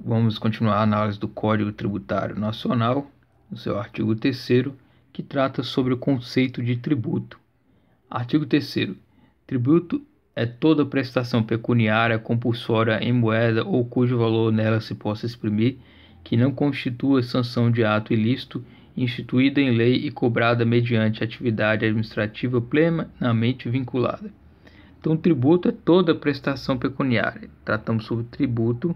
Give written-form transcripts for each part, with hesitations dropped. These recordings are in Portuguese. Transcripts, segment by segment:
Vamos continuar a análise do Código Tributário Nacional, no seu artigo 3º, que trata sobre o conceito de tributo. Artigo 3º. Tributo é toda prestação pecuniária compulsória em moeda ou cujo valor nela se possa exprimir, que não constitua sanção de ato ilícito, instituída em lei e cobrada mediante atividade administrativa plenamente vinculada. Então, tributo é toda prestação pecuniária. Tratamos sobre tributo,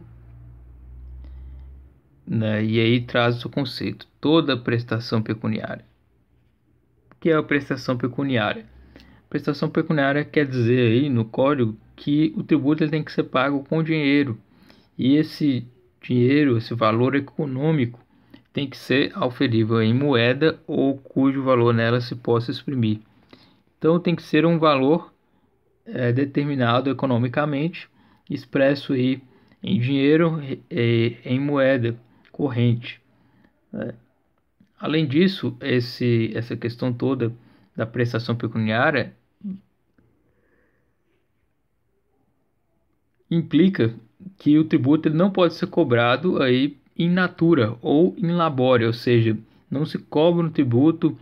né? E aí traz o conceito, toda prestação pecuniária. O que é a prestação pecuniária? Prestação pecuniária quer dizer aí no código que o tributo ele tem que ser pago com dinheiro. E esse dinheiro, esse valor econômico, tem que ser auferível em moeda ou cujo valor nela se possa exprimir. Então tem que ser um valor determinado economicamente, expresso aí em dinheiro e em moeda corrente. Além disso, essa questão toda da prestação pecuniária implica que o tributo ele não pode ser cobrado aí in natura ou in labore, ou seja, não se cobra um tributo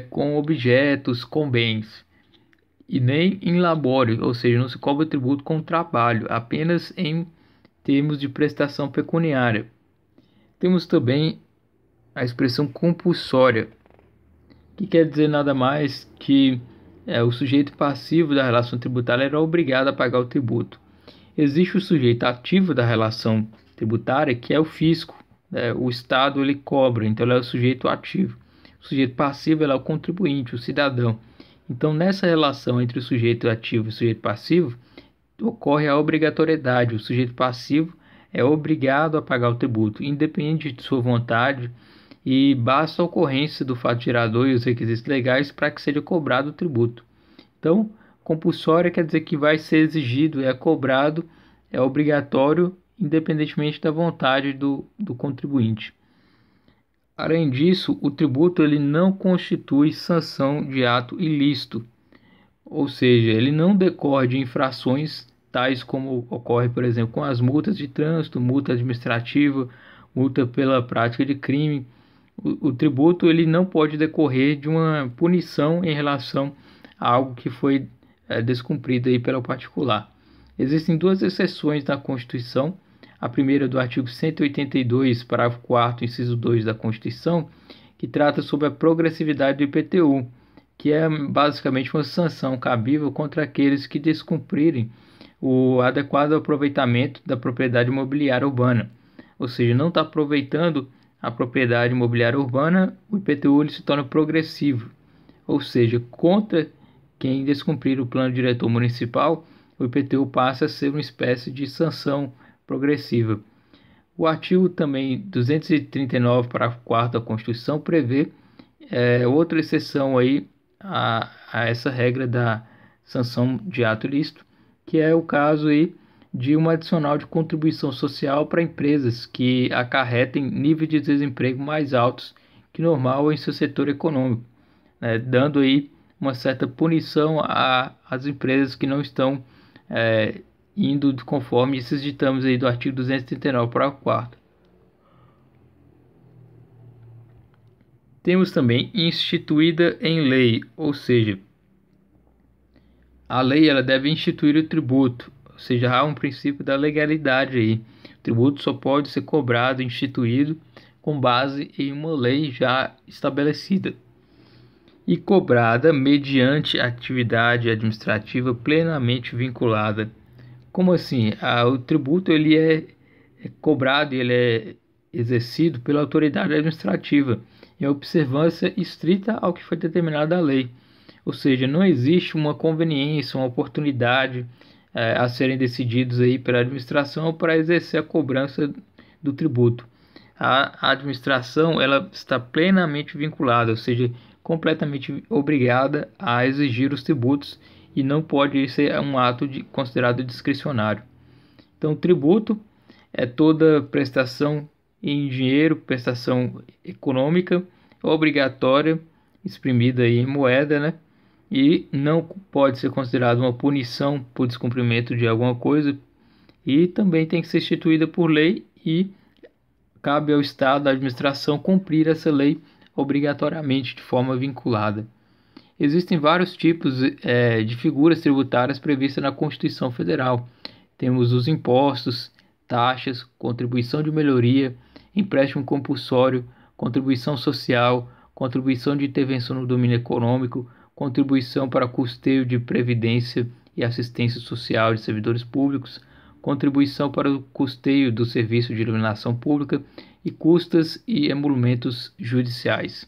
com objetos, com bens, e nem in labore, ou seja, não se cobra tributo com trabalho, apenas em termos de prestação pecuniária. Temos também a expressão compulsória, que quer dizer nada mais que o sujeito passivo da relação tributária era obrigado a pagar o tributo. Existe o sujeito ativo da relação tributária, que é o fisco, o Estado ele cobra, então ele é o sujeito ativo. O sujeito passivo ele é o contribuinte, o cidadão. Então, nessa relação entre o sujeito ativo e o sujeito passivo, ocorre a obrigatoriedade. O sujeito passivo é obrigado a pagar o tributo, independente de sua vontade, e basta a ocorrência do fato gerador e os requisitos legais para que seja cobrado o tributo. Então, compulsória quer dizer que vai ser exigido, é cobrado, é obrigatório, independentemente da vontade do contribuinte. Além disso, o tributo ele não constitui sanção de ato ilícito, ou seja, ele não decorre de infrações tais como ocorre, por exemplo, com as multas de trânsito, multa administrativa, multa pela prática de crime. O tributo ele não pode decorrer de uma punição em relação a algo que foi descumprido aí pelo particular. Existem duas exceções na Constituição. A primeira do artigo 182, parágrafo 4º, inciso 2 da Constituição, que trata sobre a progressividade do IPTU, que é basicamente uma sanção cabível contra aqueles que descumprirem o adequado aproveitamento da propriedade imobiliária urbana. Ou seja, não está aproveitando a propriedade imobiliária urbana, o IPTU ele se torna progressivo. Ou seja, contra quem descumprir o plano diretor municipal, o IPTU passa a ser uma espécie de sanção progressiva. O artigo também 239, parágrafo 4º da Constituição prevê outra exceção aí a essa regra da sanção de ato ilícito, que é o caso aí de uma adicional de contribuição social para empresas que acarretem níveis de desemprego mais altos que normal em seu setor econômico, dando aí uma certa punição às empresas que não estão indo conforme esses ditames aí do artigo 239, parágrafo 4º. Temos também instituída em lei, ou seja, a lei ela deve instituir o tributo, ou seja, há um princípio da legalidade aí. O tributo só pode ser cobrado, instituído, com base em uma lei já estabelecida e cobrada mediante atividade administrativa plenamente vinculada. Como assim? O tributo ele é cobrado, ele é exercido pela autoridade administrativa em observância estrita ao que foi determinado na lei. Ou seja, não existe uma conveniência, uma oportunidade a serem decididos aí pela administração para exercer a cobrança do tributo. A administração ela está plenamente vinculada, ou seja, completamente obrigada a exigir os tributos e não pode ser um ato considerado discricionário. Então, tributo é toda prestação em dinheiro, prestação econômica obrigatória, exprimida aí em moeda, né? E não pode ser considerado uma punição por descumprimento de alguma coisa, e também tem que ser instituída por lei e cabe ao Estado, à administração, cumprir essa lei obrigatoriamente de forma vinculada. Existem vários tipos de figuras tributárias previstas na Constituição Federal. Temos os impostos, taxas, contribuição de melhoria, empréstimo compulsório, contribuição social, contribuição de intervenção no domínio econômico, contribuição para custeio de previdência e assistência social de servidores públicos, contribuição para o custeio do serviço de iluminação pública e custas e emolumentos judiciais.